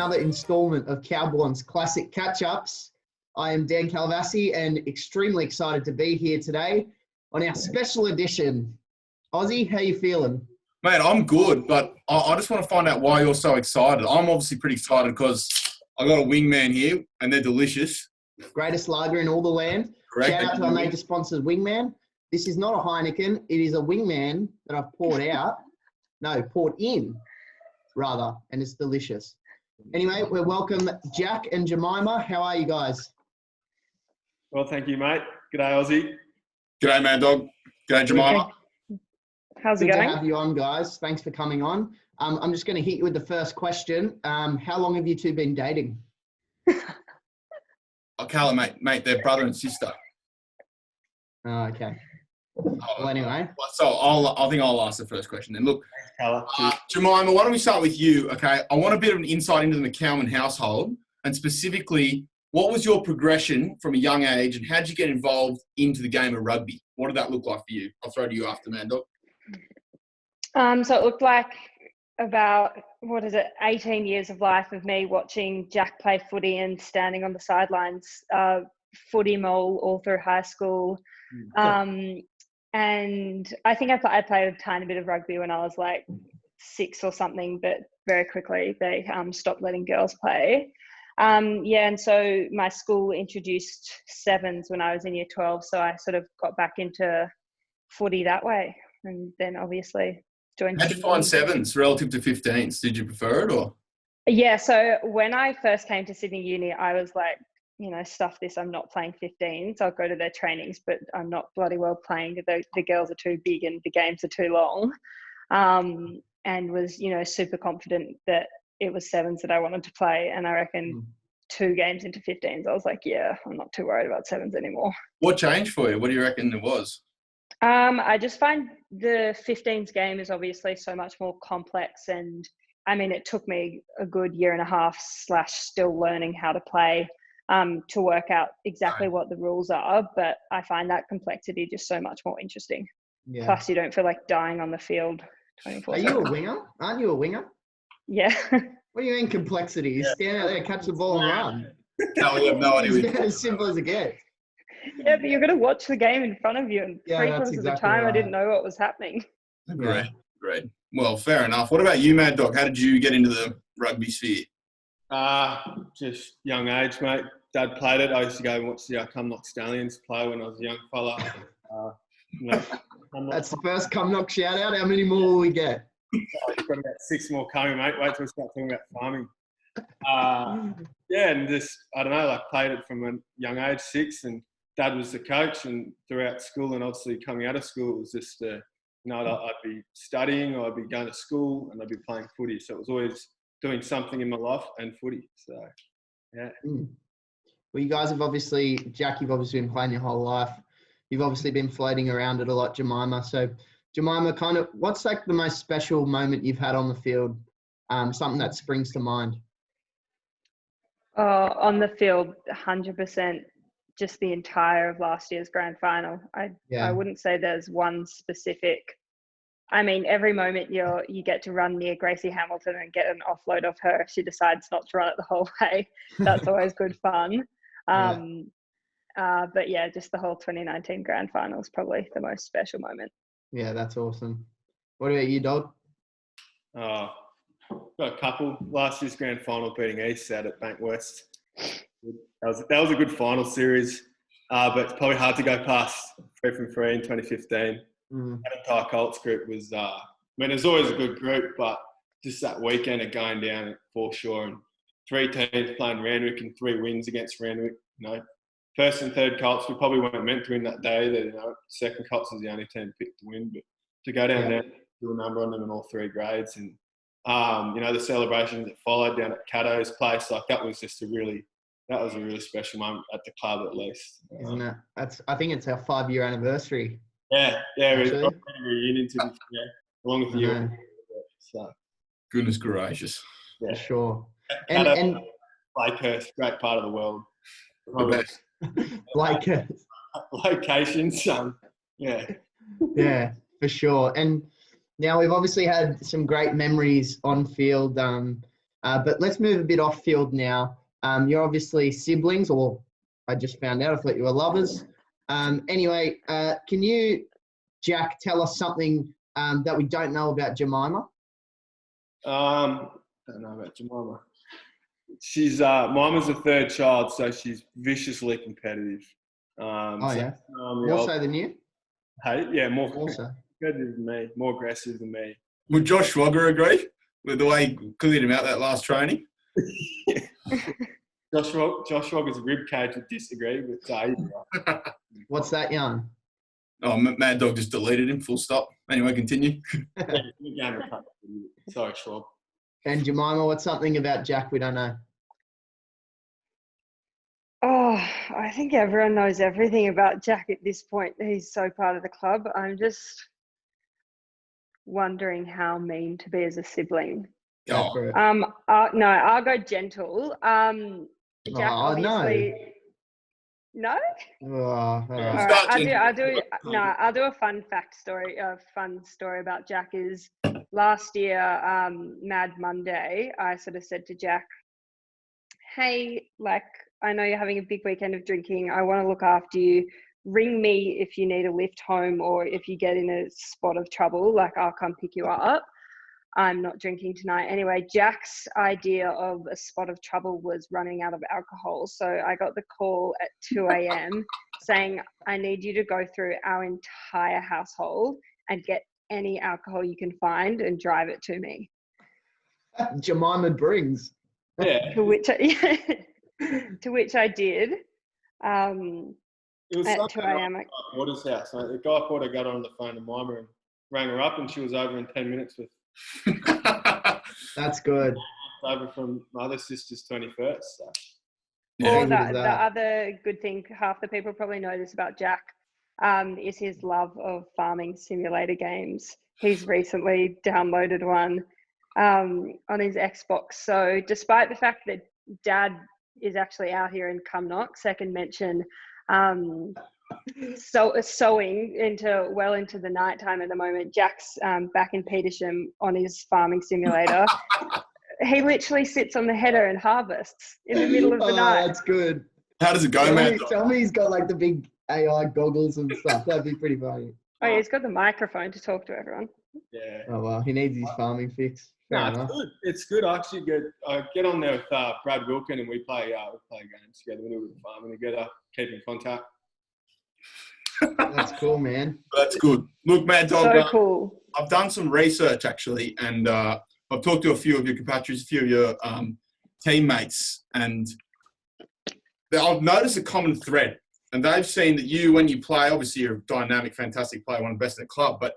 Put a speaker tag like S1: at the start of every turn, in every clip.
S1: another installment of CalBorne's Classic Catch-Ups. I am Dan Calvasi and extremely excited to be here today on our special edition. Ozzy, how you feeling?
S2: Mate, I'm good, but I just want to find out why you're so excited. I'm obviously pretty excited because I got a wingman here and they're delicious.
S1: Greatest lager in all the land.
S2: Correct.
S1: Shout out to our major sponsors, Wingman. This is not a Heineken. It is a Wingman that I've poured in, rather, and it's delicious. Anyway, we welcome Jack and Jemima. How are you guys?
S3: Well, thank you, mate. G'day, Ozzy.
S2: G'day, Mad Dog. G'day, Jemima.
S4: How's it
S1: Good
S4: going?
S1: to have you on, guys. Thanks for coming on. I'm just going to hit you with the first question. How long have you two been dating?
S2: Oh, Carla, mate, they're brother and sister.
S1: Oh, okay. Well, anyway.
S2: So I think I'll ask the first question then. Look,
S3: Carla.
S2: Jemima, why don't we start with you, okay? I want a bit of an insight into the McCalman household and specifically, what was your progression from a young age and how did you get involved into the game of rugby? What did that look like for you? I'll throw to you after, Mad Dog.
S4: So it looked like about, 18 years of life of me watching Jack play footy and standing on the sidelines, footy mole all through high school. And I think I played a tiny bit of rugby when I was like 6 or something, but very quickly they stopped letting girls play. And so my school introduced sevens when I was in year 12. So I sort of got back into footy that way. And then obviously joined.
S2: How'd you find sevens relative to 15s? Did you prefer it or?
S4: Yeah. So when I first came to Sydney Uni, I was like, stuff this, I'm not playing 15s. I'll go to their trainings, but I'm not bloody well playing. The girls are too big and the games are too long. And was, super confident that it was sevens that I wanted to play. And I reckon 2 games into 15s, I was like, yeah, I'm not too worried about sevens anymore.
S2: What changed for you? What do you reckon it was?
S4: I just find the 15s game is obviously so much more complex. And I mean, it took me a good year and a half / still learning how to play to work out exactly what the rules are. But I find that complexity just so much more interesting. Yeah. Plus, you don't feel like dying on the field 24/7.
S1: Are you a winger? Aren't you a winger?
S4: Yeah.
S1: What do you mean complexity? You stand out there, catch the ball and run.
S2: No, we have no idea.
S1: It's as simple as it gets.
S4: Yeah, but you're going to watch the game in front of you. And 3/4 of the time, I didn't know what was happening.
S2: Great. Well, fair enough. What about you, Mad Dog? How did you get into the rugby sphere?
S3: Just young age, mate. Dad played it. I used to go and watch the Cumnock Stallions play when I was a young fella.
S1: That's the first Cumnock shout out. How many more will we get?
S3: I've got about 6 more coming, mate. Wait till we start talking about farming. And just, I don't know, played it from a young age, 6, and Dad was the coach, and throughout school and obviously coming out of school, it was just, I'd be studying or I'd be going to school and I'd be playing footy. So it was always doing something in my life and footy. So, yeah.
S1: Well, you guys have obviously, Jack, you've obviously been playing your whole life. You've obviously been floating around it a lot, Jemima. So, Jemima, what's like the most special moment you've had on the field? Something that springs to mind.
S4: On the field, 100%. Just the entire of last year's grand final. I wouldn't say there's one specific. I mean, every moment you get to run near Gracie Hamilton and get an offload of her if she decides not to run it the whole way. That's always good fun. But yeah, just the whole 2019 grand final is probably the most special moment.
S1: Yeah, that's awesome. What about you, Dog?
S3: Got a couple. Last year's grand final beating East out at Bankwest. That was a good final series, but it's probably hard to go past 3 from 3 in 2015. That entire Colts group was, it was always a good group, but just that weekend of going down at foreshore and 3 teams playing Randwick and 3 wins against Randwick. First and third Colts, we probably weren't meant to win that day. Second Colts was the only team picked to win, but to go down there, do a number on them in all 3 grades, and the celebrations that followed down at Caddo's place, that was just a really special moment at the club, at least.
S1: Isn't it? I think it's our 5-year anniversary.
S3: Yeah, we've got a reunion to along with you. So.
S2: Goodness gracious.
S3: Yeah.
S1: For sure.
S3: And Blakehurst, great part of the world.
S2: The best.
S1: Blakehurst.
S3: Locations, yeah.
S1: Yeah, for sure. And now we've obviously had some great memories on field. But let's move a bit off field now. You're obviously siblings, or I just found out. I thought you were lovers. Anyway, can you, Jack, tell us something that we don't know about Jemima?
S3: Don't know about Jemima. She's mine was the third child, so she's viciously competitive.
S1: Yeah, more so than you.
S3: Hey, yeah, more
S1: Also,
S3: competitive than me, more aggressive than me.
S2: Would Josh Swagger agree with the way he cleared him out that last training?
S3: Josh Rogers' ribcage would disagree with
S1: what's that yarn?
S2: Oh, Mad Dog just deleted him, full stop. Anyway, continue.
S3: Sorry, Schwab.
S1: And Jemima, what's something about Jack we don't know?
S4: Oh, I think everyone knows everything about Jack at this point. He's so part of the club. I'm just wondering how mean to be as a sibling.
S2: Oh,
S1: No.
S4: I'll go gentle. Jack obviously. No.
S1: All right.
S4: All right. I'll do a fun story about Jack. Is last year, Mad Monday, I sort of said to Jack, "Hey, like, I know you're having a big weekend of drinking. I want to look after you. Ring me if you need a lift home or if you get in a spot of trouble. Like, I'll come pick you up. I'm not drinking tonight." Anyway, Jack's idea of a spot of trouble was running out of alcohol. So I got the call at 2 a.m. saying, "I need you to go through our entire household and get any alcohol you can find and drive it to me."
S1: Jemima brings.
S3: Yeah.
S4: To which I did.
S3: It was
S4: at 2 a.m.
S3: Water's house. The guy thought I got on the phone to Mima and rang her up, and she was over in 10 minutes with.
S1: That's good.
S3: Over from my other sister's 21st. So.
S4: Or the other good thing, half the people probably know this about Jack, is his love of farming simulator games. He's recently downloaded one on his Xbox. So despite the fact that Dad is actually out here in Cumnock, second mention, sowing into the nighttime at the moment. Jack's back in Petersham on his farming simulator. He literally sits on the header and harvests in the middle of the night.
S1: That's good.
S2: How does it go, man?
S1: Tell me he's got like the big AI goggles and stuff. That'd be pretty funny.
S4: Oh yeah, he's got the microphone to talk to everyone.
S3: Yeah.
S1: Oh well, he needs his farming fix.
S3: It's good. I actually get on there with Brad Wilkin and we play games together. We do a bit of farming together, keep in contact.
S1: That's cool, man.
S2: That's good. Look, Mad Dog,
S4: So cool.
S2: I've done some research actually, and I've talked to a few of your compatriots, a few of your teammates, and I've noticed a common thread. And they've seen that you, when you play, obviously you're a dynamic, fantastic player, one of the best in the club, but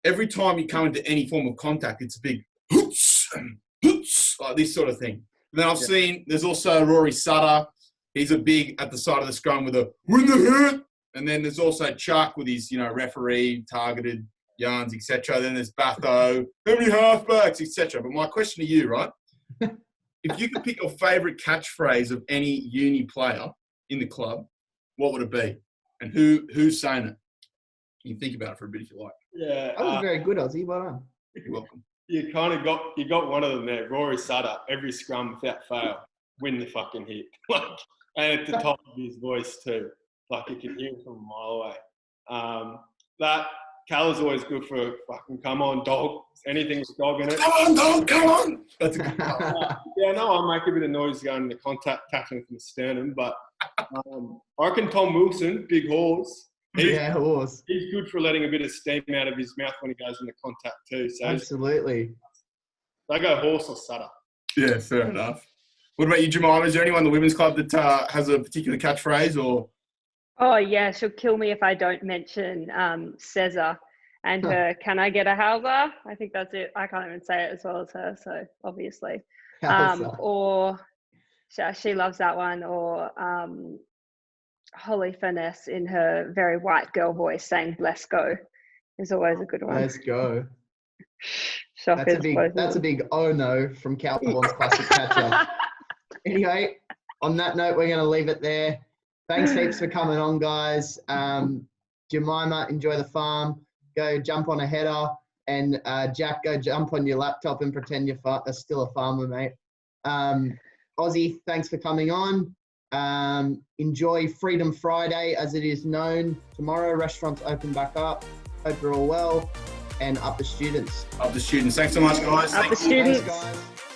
S2: every time you come into any form of contact, it's a big hoots, like this sort of thing. And then I've seen there's also Rory Sutter. He's a big at the side of the scrum with a win the hit. And then there's also Chuck with his, referee targeted yarns, etc. Then there's Batho, how many halfbacks, etc. But my question to you, right? If you could pick your favourite catchphrase of any uni player in the club, what would it be? And who's saying it? You can think about it for a bit if you like.
S3: Yeah.
S1: That was very good, Ozzy. Well done.
S2: You're welcome.
S3: You kind of got one of them there. Rory Sutter, every scrum without fail, win the fucking hit. And at the top of his voice too. Like you can hear him from a mile away. That Cal is always good for fucking come on dog. Anything with dog in it.
S2: Come on, dog, come on. That's a good one.
S3: Yeah, no, I make a bit of noise going into contact, tackling from the sternum, but I reckon Tom Wilson, big horse.
S1: Horse.
S3: He's good for letting a bit of steam out of his mouth when he goes into contact too. So
S1: Absolutely.
S3: They go horse or Sutter.
S2: Yeah, fair enough. What about you, Jemima? Is there anyone in the women's club that has a particular catchphrase or?
S4: Oh yeah, she'll kill me if I don't mention Cesar and her "Can I get a howser?" I think that's it. I can't even say it as well as her, so obviously. Or she loves that one. Or Holly Finesse in her very white girl voice saying "Let's go" is always a good one.
S1: Let's go.
S4: Shockers,
S1: that's a big oh no from CalBorne's classic catch-up. Anyway, on that note, we're going to leave it there. Thanks heaps for coming on, guys. Jemima, enjoy the farm. Go jump on a header. And Jack, go jump on your laptop and pretend you're still a farmer, mate. Ozzy, thanks for coming on. Enjoy Freedom Friday as it is known. Tomorrow, restaurants open back up. Hope you're all well. And up the students.
S2: Up the students. Thanks so much, guys.
S4: Up the students.
S1: Thanks, guys.